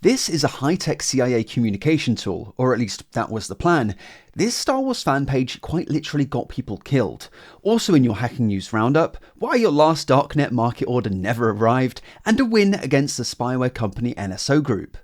This is a high-tech CIA communication tool, or at least that was the plan. This Star Wars fan page quite literally got people killed. Also in your Hacking News Roundup, why your last Darknet market order never arrived, and a win against the spyware company NSO Group.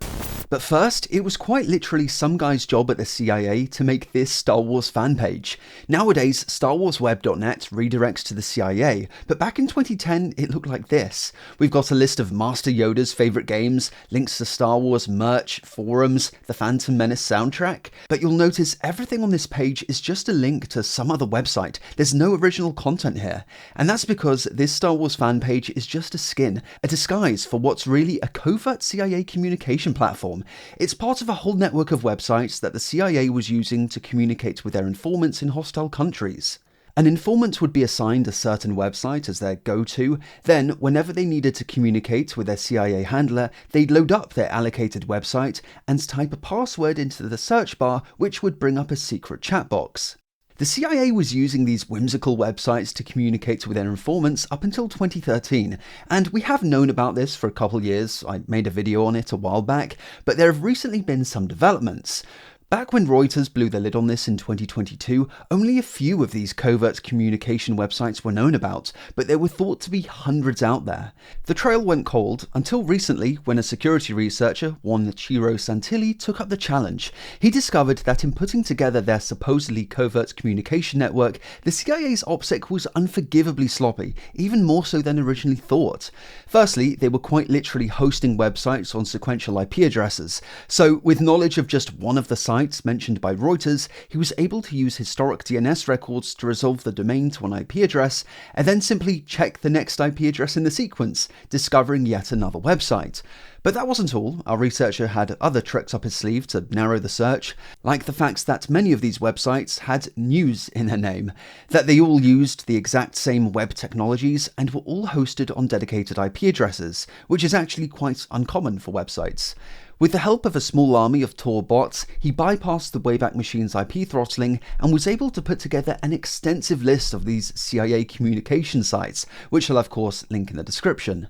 But first, it was quite literally some guy's job at the CIA to make this Star Wars fan page. Nowadays, StarWarsWeb.net redirects to the CIA, but back in 2010, it looked like this. We've got a list of Master Yoda's favourite games, links to Star Wars merch, forums, the Phantom Menace soundtrack, but you'll notice everything on this page is just a link to some other website. There's no original content here, and that's because this Star Wars fan page is just a skin, a disguise for what's really a covert CIA communication platform. It's part of a whole network of websites that the CIA was using to communicate with their informants in hostile countries. An informant would be assigned a certain website as their go-to, then whenever they needed to communicate with their CIA handler, they'd load up their allocated website and type a password into the search bar, which would bring up a secret chat box. The CIA was using these whimsical websites to communicate with their informants up until 2013, and we have known about this for a couple years. I made a video on it a while back, but there have recently been some developments. Back when Reuters blew the lid on this in 2022, only a few of these covert communication websites were known about, but there were thought to be hundreds out there. The trail went cold until recently when a security researcher, one Ciro Santilli, took up the challenge. He discovered that in putting together their supposedly covert communication network, the CIA's OPSEC was unforgivably sloppy, even more so than originally thought. Firstly, they were quite literally hosting websites on sequential IP addresses, so with knowledge of just one of the sites mentioned by Reuters, he was able to use historic DNS records to resolve the domain to an IP address, and then simply check the next IP address in the sequence, discovering yet another website. But that wasn't all. Our researcher had other tricks up his sleeve to narrow the search, like the fact that many of these websites had news in their name, that they all used the exact same web technologies and were all hosted on dedicated IP addresses, which is actually quite uncommon for websites. With the help of a small army of Tor bots, he bypassed the Wayback Machine's IP throttling and was able to put together an extensive list of these CIA communication sites, which I'll of course link in the description.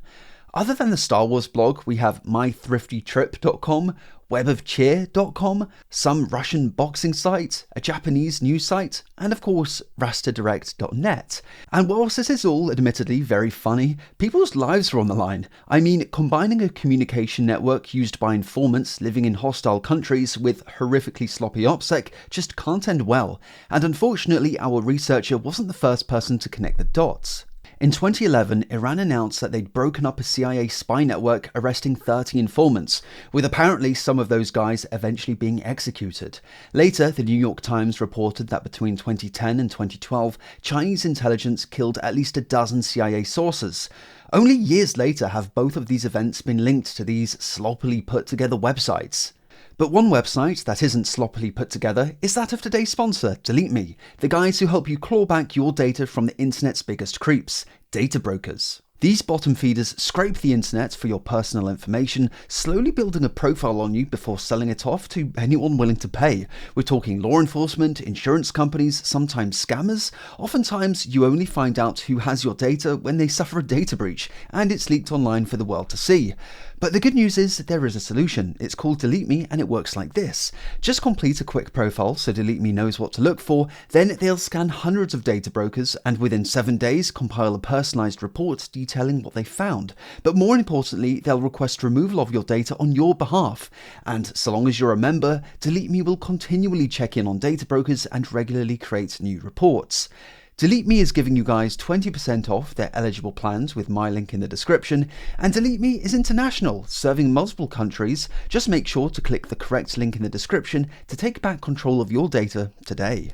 Other than the Star Wars blog, we have mythriftytrip.com, webofcheer.com, some Russian boxing site, a Japanese news site, and of course rasterdirect.net. And whilst this is all admittedly very funny, people's lives are on the line. I mean, combining a communication network used by informants living in hostile countries with horrifically sloppy OPSEC just can't end well, and unfortunately our researcher wasn't the first person to connect the dots. In 2011, Iran announced that they'd broken up a CIA spy network arresting 30 informants, with apparently some of those guys eventually being executed. Later, the New York Times reported that between 2010 and 2012, Chinese intelligence killed at least a dozen CIA sources. Only years later have both of these events been linked to these sloppily put together websites. But one website that isn't sloppily put together is that of today's sponsor, DeleteMe, the guys who help you claw back your data from the internet's biggest creeps, data brokers. These bottom feeders scrape the internet for your personal information, slowly building a profile on you before selling it off to anyone willing to pay. We're talking law enforcement, insurance companies, sometimes scammers. Oftentimes, you only find out who has your data when they suffer a data breach, and it's leaked online for the world to see. But the good news is there is a solution. It's called DeleteMe and it works like this. Just complete a quick profile so DeleteMe knows what to look for, then they'll scan hundreds of data brokers and within 7 days compile a personalized report detailing what they found. But more importantly, they'll request removal of your data on your behalf. And so long as you're a member, DeleteMe will continually check in on data brokers and regularly create new reports. DeleteMe is giving you guys 20% off their eligible plans with my link in the description, and DeleteMe is international, serving multiple countries. Just make sure to click the correct link in the description to take back control of your data today.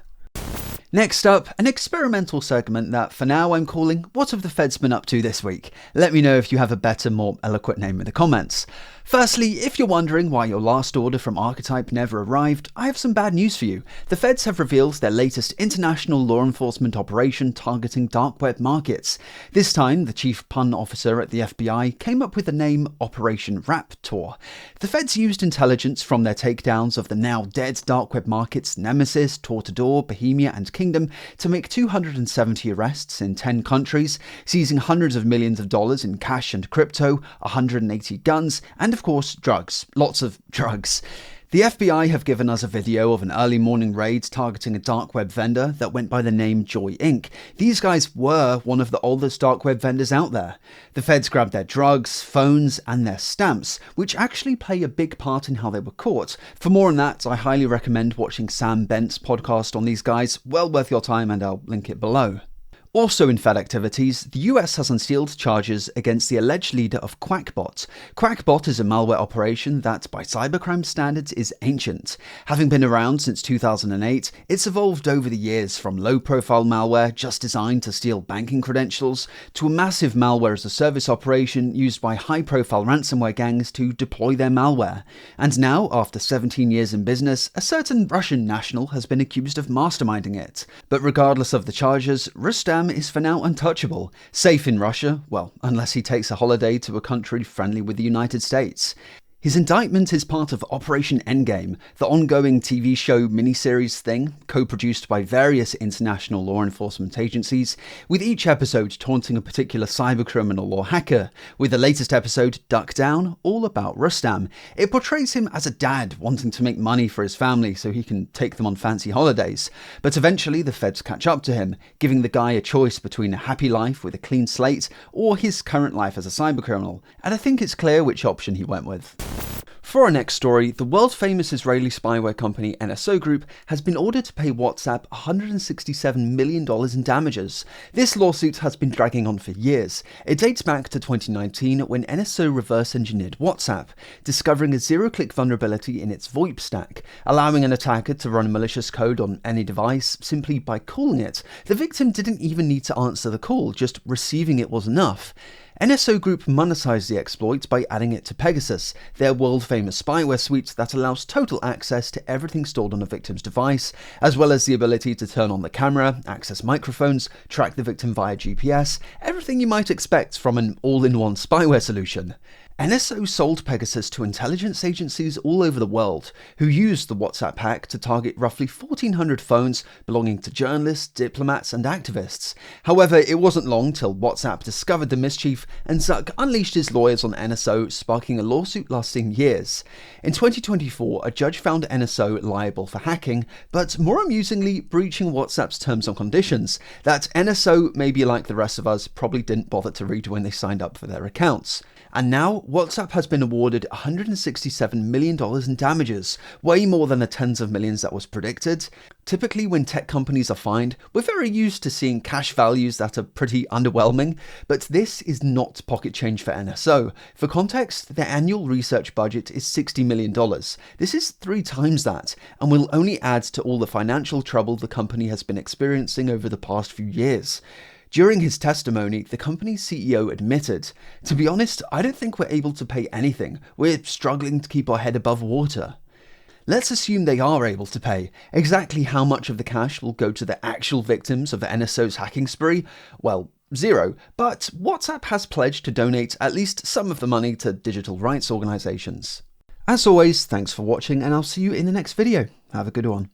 Next up, an experimental segment that for now I'm calling What Have the Feds Been Up To This Week? Let me know if you have a better, more eloquent name in the comments. Firstly, if you're wondering why your last order from Archetype never arrived, I have some bad news for you. The Feds have revealed their latest international law enforcement operation targeting dark web markets. This time, the chief pun officer at the FBI came up with the name Operation Raptor. The Feds used intelligence from their takedowns of the now dead dark web markets Nemesis, Tortador, Bohemia and Kingdom to make 270 arrests in 10 countries, seizing hundreds of millions of dollars in cash and crypto, 180 guns, and of course, drugs. Lots of drugs. The FBI have given us a video of an early morning raid targeting a dark web vendor that went by the name Joy Inc. These guys were one of the oldest dark web vendors out there. The feds grabbed their drugs, phones, and their stamps, which actually play a big part in how they were caught. For more on that, I highly recommend watching Sam Bent's podcast on these guys. Well worth your time, and I'll link it below. Also in Fed activities, the US has unsealed charges against the alleged leader of QuackBot. QuackBot is a malware operation that, by cybercrime standards, is ancient. Having been around since 2008, it's evolved over the years from low-profile malware just designed to steal banking credentials to a massive malware-as-a-service operation used by high-profile ransomware gangs to deploy their malware. And now, after 17 years in business, a certain Russian national has been accused of masterminding it. But regardless of the charges, Rustam is for now untouchable, safe in Russia, well, unless he takes a holiday to a country friendly with the United States. His indictment is part of Operation Endgame, the ongoing TV show miniseries thing, co-produced by various international law enforcement agencies, with each episode taunting a particular cybercriminal or hacker, with the latest episode, Duck Down, all about Rustam. It portrays him as a dad wanting to make money for his family so he can take them on fancy holidays. But eventually the feds catch up to him, giving the guy a choice between a happy life with a clean slate or his current life as a cybercriminal, and I think it's clear which option he went with. For our next story, the world-famous Israeli spyware company NSO Group has been ordered to pay WhatsApp $167 million in damages. This lawsuit has been dragging on for years. It dates back to 2019 when NSO reverse-engineered WhatsApp, discovering a zero-click vulnerability in its VoIP stack, allowing an attacker to run malicious code on any device simply by calling it. The victim didn't even need to answer the call, just receiving it was enough. NSO Group monetized the exploit by adding it to Pegasus, their world-famous spyware suite that allows total access to everything stored on a victim's device, as well as the ability to turn on the camera, access microphones, track the victim via GPS, everything you might expect from an all-in-one spyware solution. NSO sold Pegasus to intelligence agencies all over the world, who used the WhatsApp hack to target roughly 1,400 phones belonging to journalists, diplomats, and activists. However, it wasn't long till WhatsApp discovered the mischief and Zuck unleashed his lawyers on NSO, sparking a lawsuit lasting years. In 2024, a judge found NSO liable for hacking, but more amusingly, breaching WhatsApp's terms and conditions, that NSO, maybe like the rest of us, probably didn't bother to read when they signed up for their accounts. And now, WhatsApp has been awarded $167 million in damages, way more than the tens of millions that was predicted. Typically, when tech companies are fined, we're very used to seeing cash values that are pretty underwhelming, but this is not pocket change for NSO. For context, their annual research budget is $60 million. This is 3 times that, and will only add to all the financial trouble the company has been experiencing over the past few years. During his testimony, the company's CEO admitted, "To be honest, I don't think we're able to pay anything. We're struggling to keep our head above water." Let's assume they are able to pay. Exactly how much of the cash will go to the actual victims of NSO's hacking spree? Well, 0. But WhatsApp has pledged to donate at least some of the money to digital rights organizations. As always, thanks for watching, and I'll see you in the next video. Have a good one.